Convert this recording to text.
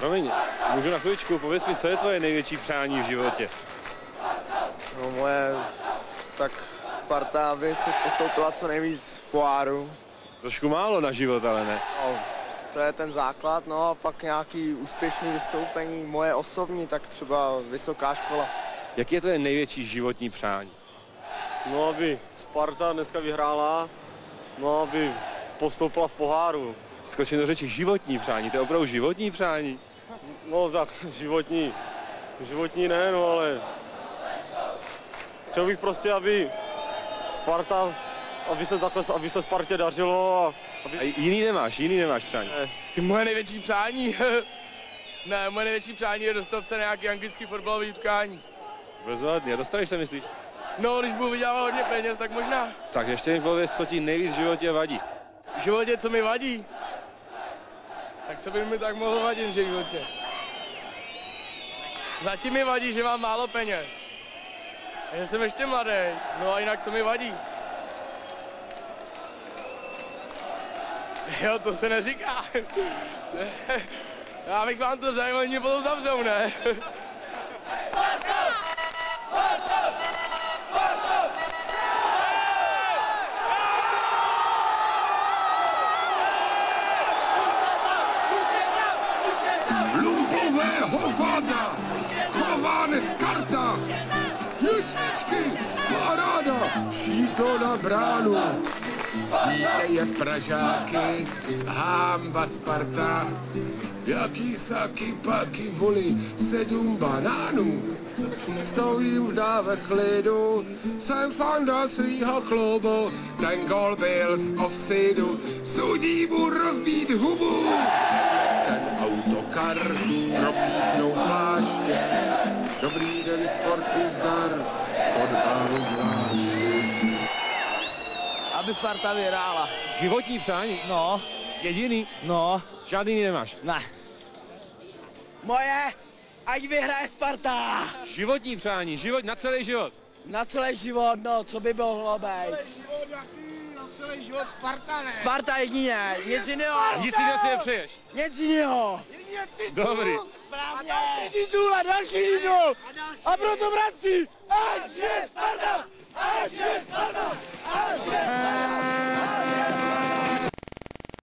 Promiň, můžu na chvíličku, pověz mi, co je tvoje největší přání v životě? No moje, tak Sparta, aby si postoupila co nejvíc poháru. Trošku málo na život, ale ne. No, to je ten základ, no a pak nějaký úspěšný vystoupení, moje osobní, tak třeba vysoká škola. Jaký je tvoje největší životní přání? No, aby Sparta dneska vyhrála, no, aby postoupila v poháru. Skočím do řeči, životní přání, to je opravdu životní přání? No tak životní ne, no ale chtěl bych prostě, aby Sparta, aby se Spartě dařilo a aby... A jiný nemáš přání? Moje největší přání? Ne, moje největší přání je dostat se na nějaký anglický fotbalový utkání. Bezvadně, dostaneš se, myslíš? No, když budu vydělávat hodně peněz, tak možná. Tak ještě mi pověz, co ti nejvíc v životě vadí. V životě, co mi vadí? Tak co by mi tak mohlo vadit v životě? Zatím mi vadí, že mám málo peněz. A že jsem ještě mladý. No a jinak co mi vadí? Jo, to se neříká. Já bych vám to řekl, oni mě potom zavřou, ne? Luzové hovada, Chovanec karta, Justičky, paráda, šíto na bránu. Víte, jak Pražáky, hámba Sparta, jaký saky paky voli, 7 banánů. Stojím v dávech klidu, jsem fanda svýho klubu, ten gol byl z offsideu, sudí mu rozbít hubu. Ten autokar propíchnou pláště, dobrý den sportu zdar, fotbalu zvlášť. Aby Sparta vyhrála. Životní přání? No. Jediný? No. Žádný jiný nemáš? Ne. Moje, ať vyhraje Sparta. Životní přání, život na celý život. Na celý život, no, co by bylo hlobej. Na celý život Sparta, ne? Sparta jedině, nic jiného. Nic jiného si nepřeješ. Nic jiného. Dobrý. Správně. Titul a další titul. A proto bratři, ať je Sparta! Ať je Sparta! Ať je Sparta!